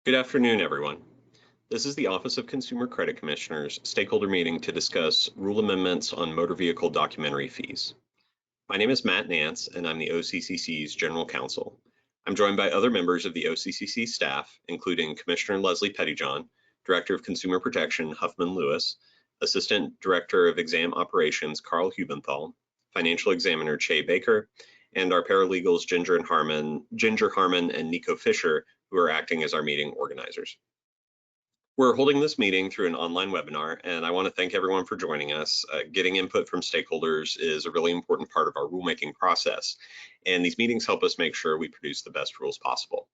Good afternoon, everyone. This is the Office of Consumer Credit Commissioner's stakeholder meeting to discuss rule amendments on motor vehicle documentary fees. My name is Matt Nance, and I'm the OCCC's General Counsel. I'm joined by other members of the OCCC staff, including Commissioner Leslie Pettyjohn, Director of Consumer Protection Huffman Lewis, Assistant Director of Exam Operations Carl Hubenthal, Financial Examiner Che Baker, and our paralegals Ginger Harmon, and Nico Fisher, who are acting as our meeting organizers. We're holding this meeting through an online webinar, and I want to thank everyone for joining us. Getting input from stakeholders is a really important part of our rulemaking process, and these meetings help us make sure we produce the best rules possible.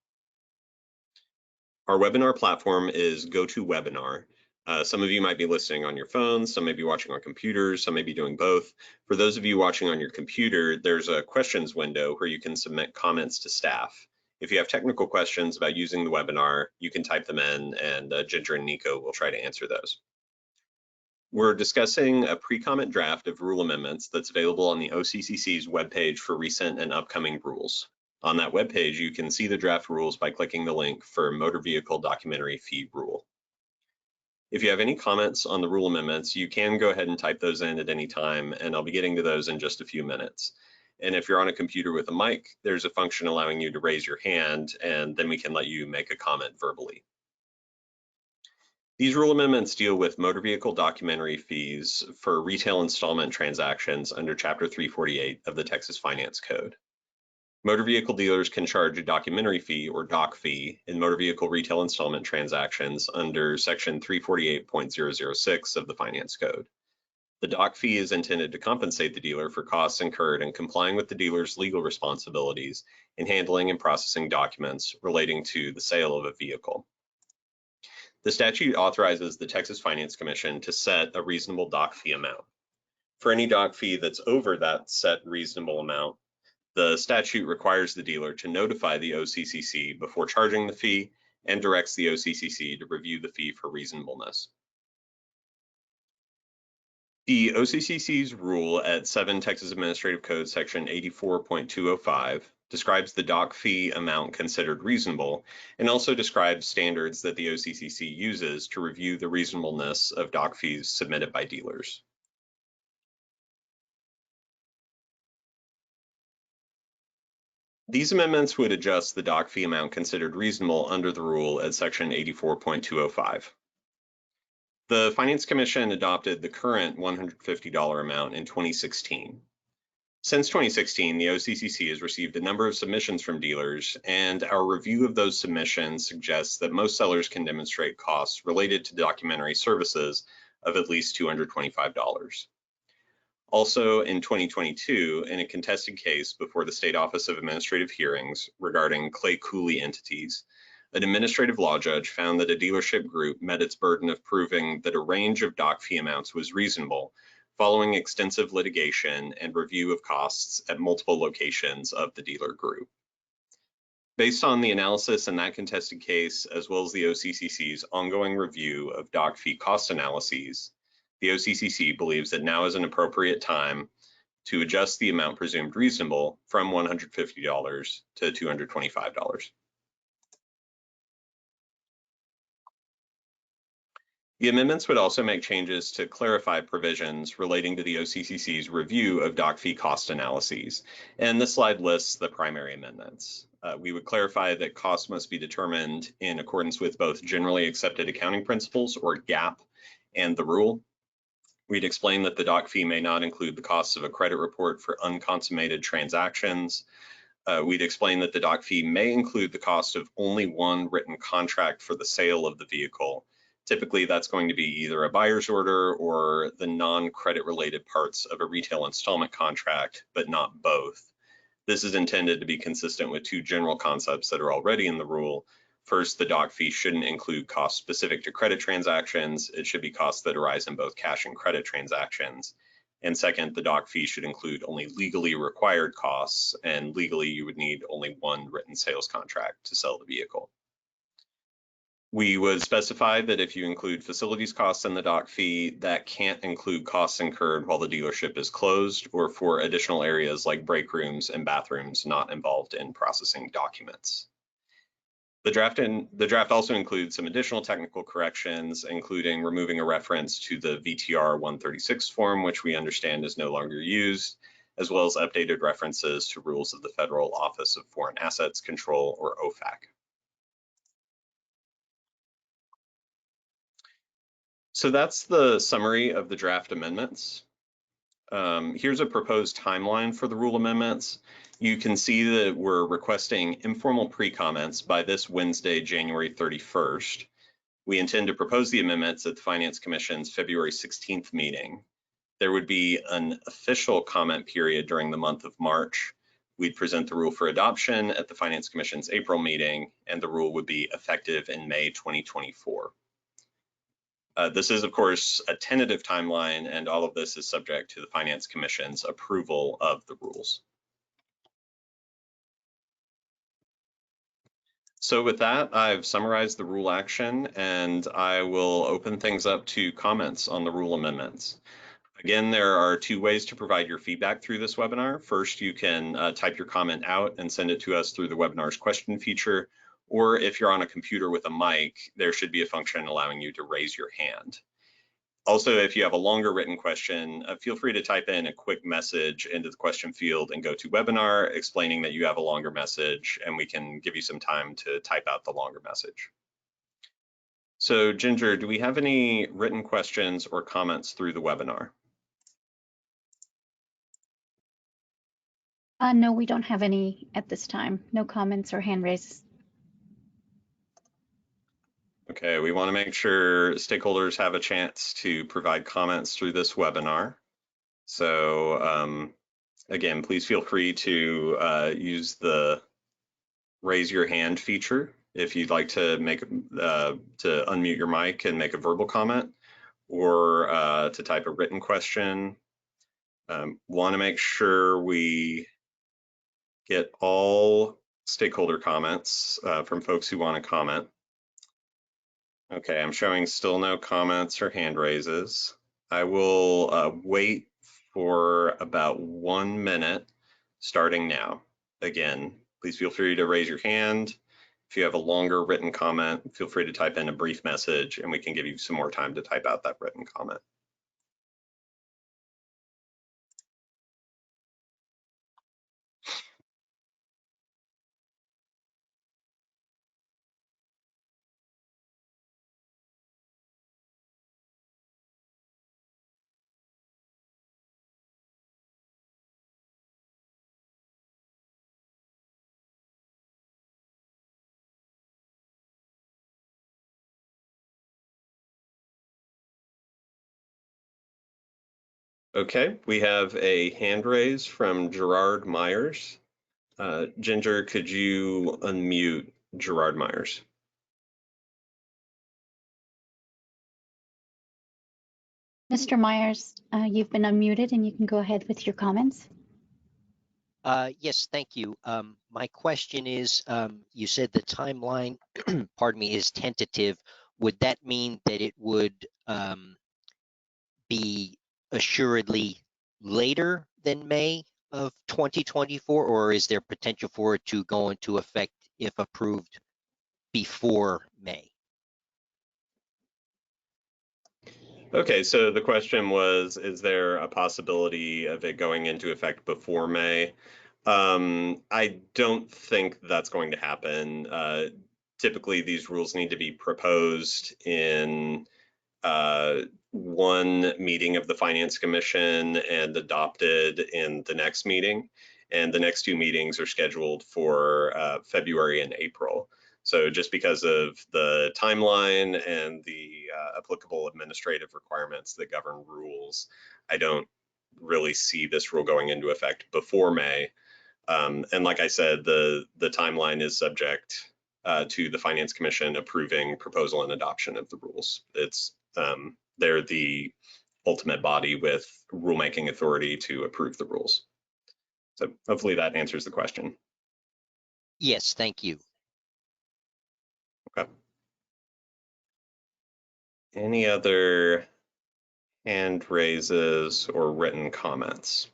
Our webinar platform is GoToWebinar. Some of you might be listening on your phones, some may be watching on computers, some may be doing both. For those of you watching on your computer, there's a questions window where you can submit comments to staff. If you have technical questions about using the webinar, you can type them in, and Ginger and Nico will try to answer those. We're discussing a pre-comment draft of rule amendments that's available on the OCCC's webpage for recent and upcoming rules. On that webpage, you can see the draft rules by clicking the link for motor vehicle documentary fee rule. If you have any comments on the rule amendments, you can go ahead and type those in at any time, and I'll be getting to those in just a few minutes. And if you're on a computer with a mic, there's a function allowing you to raise your hand, and then we can let you make a comment verbally. These rule amendments deal with motor vehicle documentary fees for retail installment transactions under Chapter 348 of the Texas Finance Code. Motor vehicle dealers can charge a documentary fee, or doc fee, in motor vehicle retail installment transactions under Section 348.006 of the Finance Code. The doc fee is intended to compensate the dealer for costs incurred in complying with the dealer's legal responsibilities in handling and processing documents relating to the sale of a vehicle. The statute authorizes the Texas Finance Commission to set a reasonable doc fee amount. For any doc fee that's over that set reasonable amount, the statute requires the dealer to notify the OCCC before charging the fee and directs the OCCC to review the fee for reasonableness. The OCCC's rule at 7 Texas Administrative Code Section 84.205 describes the doc fee amount considered reasonable and also describes standards that the OCCC uses to review the reasonableness of doc fees submitted by dealers. These amendments would adjust the doc fee amount considered reasonable under the rule at Section 84.205. The Finance Commission adopted the current $150 amount in 2016. Since 2016, the OCCC has received a number of submissions from dealers, and our review of those submissions suggests that most sellers can demonstrate costs related to documentary services of at least $225. Also, in 2022, in a contested case before the State Office of Administrative Hearings regarding Clay Cooley entities, an administrative law judge found that a dealership group met its burden of proving that a range of doc fee amounts was reasonable following extensive litigation and review of costs at multiple locations of the dealer group. Based on the analysis in that contested case, as well as the OCCC's ongoing review of doc fee cost analyses, the OCCC believes that now is an appropriate time to adjust the amount presumed reasonable from $150 to $225. The amendments would also make changes to clarify provisions relating to the OCCC's review of doc fee cost analyses, and this slide lists the primary amendments. We would clarify that costs must be determined in accordance with both generally accepted accounting principles, or GAAP, and the rule. We'd explain that the doc fee may not include the costs of a credit report for unconsummated transactions. We'd explain that the doc fee may include the cost of only one written contract for the sale of the vehicle. Typically, that's going to be either a buyer's order or the non-credit related parts of a retail installment contract, but not both. This is intended to be consistent with two general concepts that are already in the rule. First, the doc fee shouldn't include costs specific to credit transactions. It should be costs that arise in both cash and credit transactions. And second, the doc fee should include only legally required costs, and legally you would need only one written sales contract to sell the vehicle. We would specify that if you include facilities costs in the doc fee, that can't include costs incurred while the dealership is closed or for additional areas like break rooms and bathrooms not involved in processing documents. The draft also includes some additional technical corrections, including removing a reference to the VTR 136 form, which we understand is no longer used, as well as updated references to rules of the Federal Office of Foreign Assets Control, or OFAC. So that's the summary of the draft amendments. Here's a proposed timeline for the rule amendments. You can see that we're requesting informal pre-comments by this Wednesday, January 31st. We intend to propose the amendments at the Finance Commission's February 16th meeting. There would be an official comment period during the month of March. We'd present the rule for adoption at the Finance Commission's April meeting, and the rule would be effective in May 2024. This is, of course, a tentative timeline, and all of this is subject to the Finance Commission's approval of the rules. So with that, I've summarized the rule action, and I will open things up to comments on the rule amendments. Again, there are two ways to provide your feedback through this webinar. First, you can type your comment out and send it to us through the webinar's question feature, or if you're on a computer with a mic, there should be a function allowing you to raise your hand. Also, if you have a longer written question, feel free to type in a quick message into the question field and go to webinar explaining that you have a longer message, and we can give you some time to type out the longer message. So Ginger, do we have any written questions or comments through the webinar? No, we don't have any at this time. No comments or hand raises. Okay, we want to make sure stakeholders have a chance to provide comments through this webinar. So again, please feel free to use the raise your hand feature if you'd like to unmute your mic and make a verbal comment, or to type a written question. Want to make sure we get all stakeholder comments from folks who want to comment. Okay, I'm showing still no comments or hand raises. I will wait for about 1 minute starting now. Again, please feel free to raise your hand. If you have a longer written comment, feel free to type in a brief message and we can give you some more time to type out that written comment. Okay, we have a hand raise from Gerard Myers. Ginger, could you unmute Gerard Myers? Mr. Myers, you've been unmuted and you can go ahead with your comments. Yes, thank you. My question is, you said the timeline, pardon me, is tentative. Would that mean that it would be assuredly later than May of 2024, or is there potential for it to go into effect if approved before May? Okay, so the question was, is there a possibility of it going into effect before May? I don't think that's going to happen. Typically, these rules need to be proposed in one meeting of the Finance Commission and adopted in the next meeting. And the next two meetings are scheduled for February and April. So just because of the timeline and the applicable administrative requirements that govern rules, I don't really see this rule going into effect before May. And like I said, the timeline is subject to the Finance Commission approving proposal and adoption of the rules. It's they're the ultimate body with rulemaking authority to approve the rules. So hopefully that answers the question. Yes, thank you. Okay. Any other hand raises or written comments?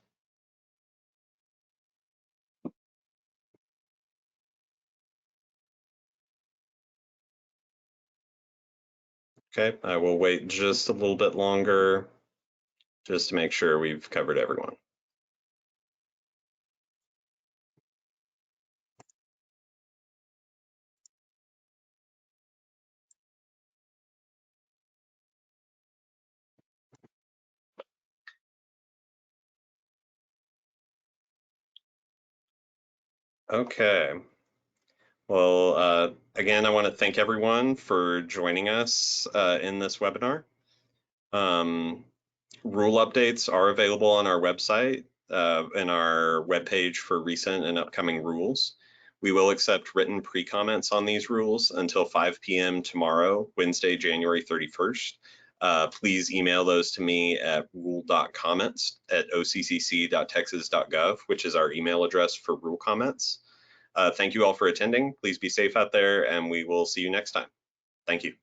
Okay, I will wait just a little bit longer just to make sure we've covered everyone. Okay. Well, again, I want to thank everyone for joining us in this webinar. Rule updates are available on our website and our webpage for recent and upcoming rules. We will accept written pre-comments on these rules until 5 p.m. tomorrow, Wednesday, January 31st. Please email those to me at rule.comments@occc.texas.gov, which is our email address for rule comments. Thank you all for attending. Please be safe out there, and we will see you next time. Thank you.